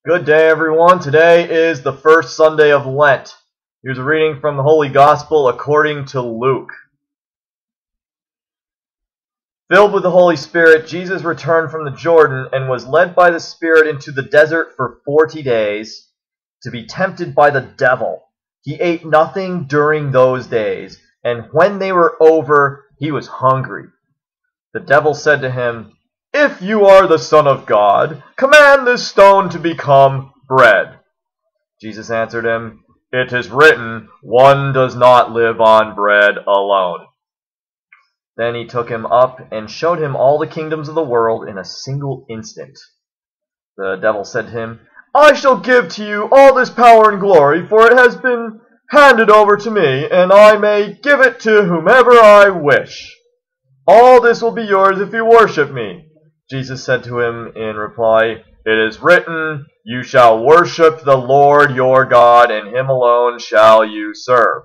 Good day, everyone. Today is the first Sunday of Lent. Here's a reading from the Holy Gospel according to Luke. Filled with the Holy Spirit, Jesus returned from the Jordan and was led by the Spirit into the desert for 40 days to be tempted by the devil. He ate nothing during those days, and when they were over, he was hungry. The devil said to him, "If you are the Son of God, command this stone to become bread." Jesus answered him, "It is written, 'One does not live on bread alone.'" Then he took him up and showed him all the kingdoms of the world in a single instant. The devil said to him, "I shall give to you all this power and glory, for it has been handed over to me, and I may give it to whomever I wish. All this will be yours if you worship me." Jesus said to him in reply, "It is written, 'You shall worship the Lord your God, and him alone shall you serve.'"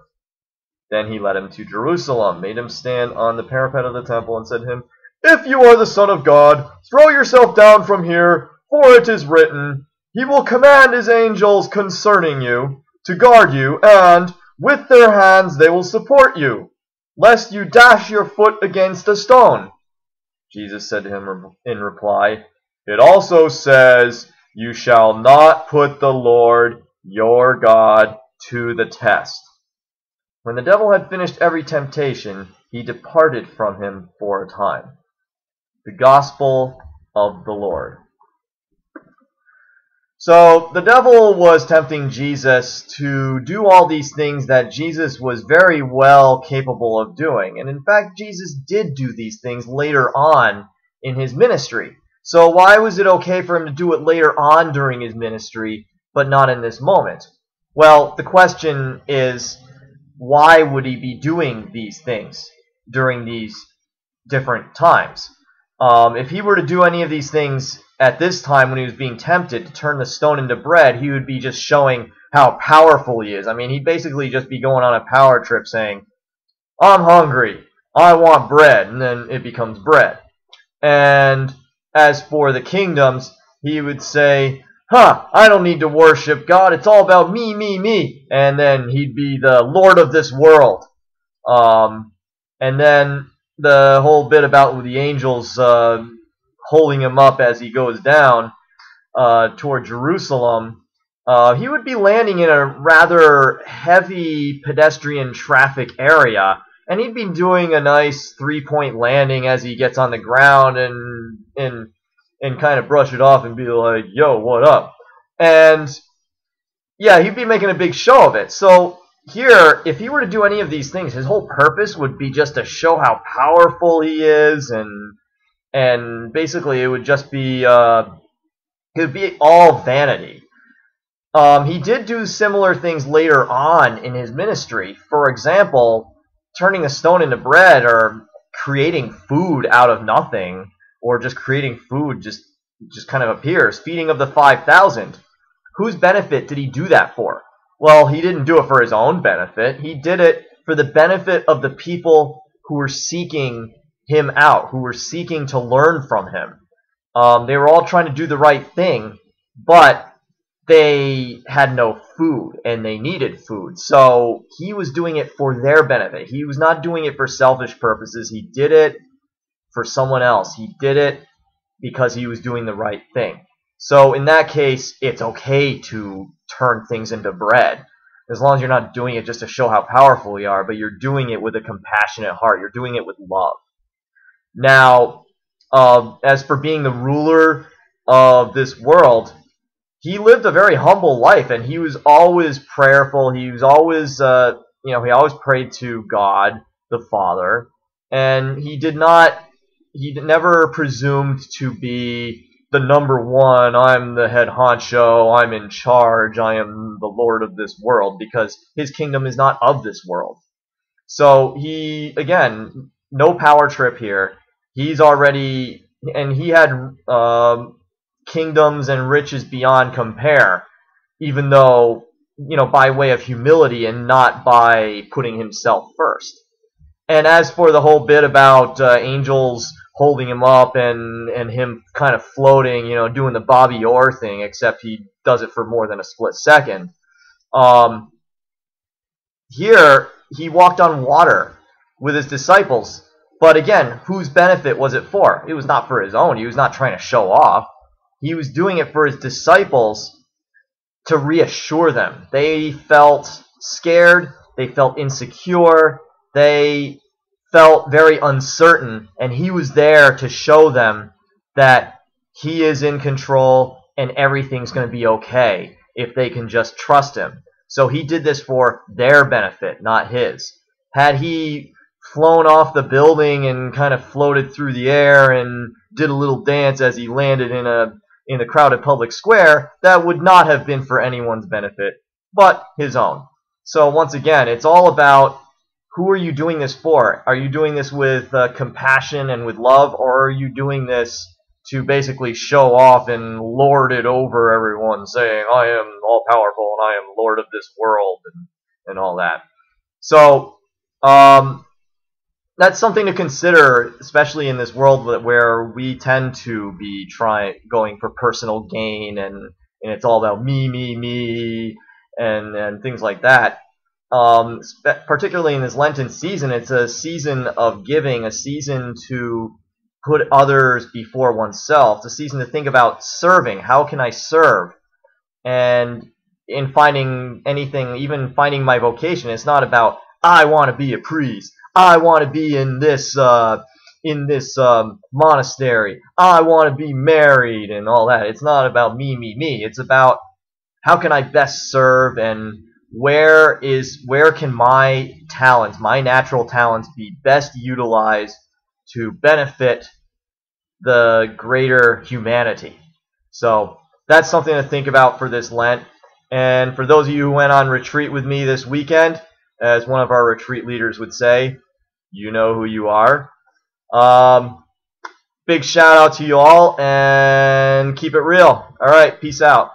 Then he led him to Jerusalem, made him stand on the parapet of the temple, and said to him, "If you are the Son of God, throw yourself down from here, for it is written, 'He will command his angels concerning you, to guard you, and with their hands they will support you, lest you dash your foot against a stone.'" Jesus said to him in reply, "It also says, 'You shall not put the Lord your God to the test.'" When the devil had finished every temptation, he departed from him for a time. The Gospel of the Lord. So the devil was tempting Jesus to do all these things that Jesus was very well capable of doing. And in fact, Jesus did do these things later on in his ministry. So why was it okay for him to do it later on during his ministry, but not in this moment? Well, the question is, why would he be doing these things during these different times? If he were to do any of these things at this time when he was being tempted to turn the stone into bread, he would be just showing how powerful he is. I mean, he'd basically just be going on a power trip saying, "I'm hungry, I want bread," and then it becomes bread. And as for the kingdoms, he would say, "I don't need to worship God, it's all about me, me, me," and then he'd be the Lord of this world. And then the whole bit about the angels holding him up as he goes down toward Jerusalem, he would be landing in a rather heavy pedestrian traffic area, and he'd be doing a nice three-point landing as he gets on the ground and kind of brush it off and be like, "Yo, what up?" And yeah, he'd be making a big show of it. So here, if he were to do any of these things, his whole purpose would be just to show how powerful he is, and basically it would just be it would be all vanity. He did do similar things later on in his ministry. For example, turning a stone into bread, or creating food out of nothing, or just creating food just kind of appears. Feeding of the 5,000. Whose benefit did he do that for? Well, he didn't do it for his own benefit. He did it for the benefit of the people who were seeking him out, who were seeking to learn from him. They were all trying to do the right thing, but they had no food, and they needed food. So he was doing it for their benefit. He was not doing it for selfish purposes. He did it for someone else. He did it because he was doing the right thing. So in that case, it's okay to turn things into bread, as long as you're not doing it just to show how powerful you are, but you're doing it with a compassionate heart. You're doing it with love. Now, as for being the ruler of this world, he lived a very humble life, and he was always prayerful. He was always, he always prayed to God, the Father, and he never presumed to be the number one. "I'm the head honcho, I'm in charge, I am the Lord of this world," because his kingdom is not of this world. So he, again, no power trip here. He's already, and he had kingdoms and riches beyond compare, even though, by way of humility and not by putting himself first. And as for the whole bit about angels holding him up and him kind of floating, doing the Bobby Orr thing, except he does it for more than a split second. Here, he walked on water with his disciples. But again, whose benefit was it for? It was not for his own. He was not trying to show off. He was doing it for his disciples to reassure them. They felt scared. They felt insecure. They felt very uncertain. And he was there to show them that he is in control and everything's going to be okay if they can just trust him. So he did this for their benefit, not his. Had he flown off the building and kind of floated through the air and did a little dance as he landed in the crowded public square, that would not have been for anyone's benefit but his own. So once again, it's all about who are you doing this for? Are you doing this with compassion and with love, or are you doing this to basically show off and lord it over everyone, saying, I am all-powerful and I am Lord of this world and all that? So that's something to consider, especially in this world where we tend to be going for personal gain, and it's all about me, and things like that. Particularly in this Lenten season, it's a season of giving, a season to put others before oneself. It's a season to think about serving. How can I serve? And in finding anything, even finding my vocation, it's not about, I want to be a priest. I want to be in this monastery. I want to be married and all that. It's not about me. It's about how can I best serve, and where can my talents, my natural talents, be best utilized to benefit the greater humanity. So that's something to think about for this Lent. And for those of you who went on retreat with me this weekend, as one of our retreat leaders would say, you know who you are. Big shout out to you all, and keep it real. All right, peace out.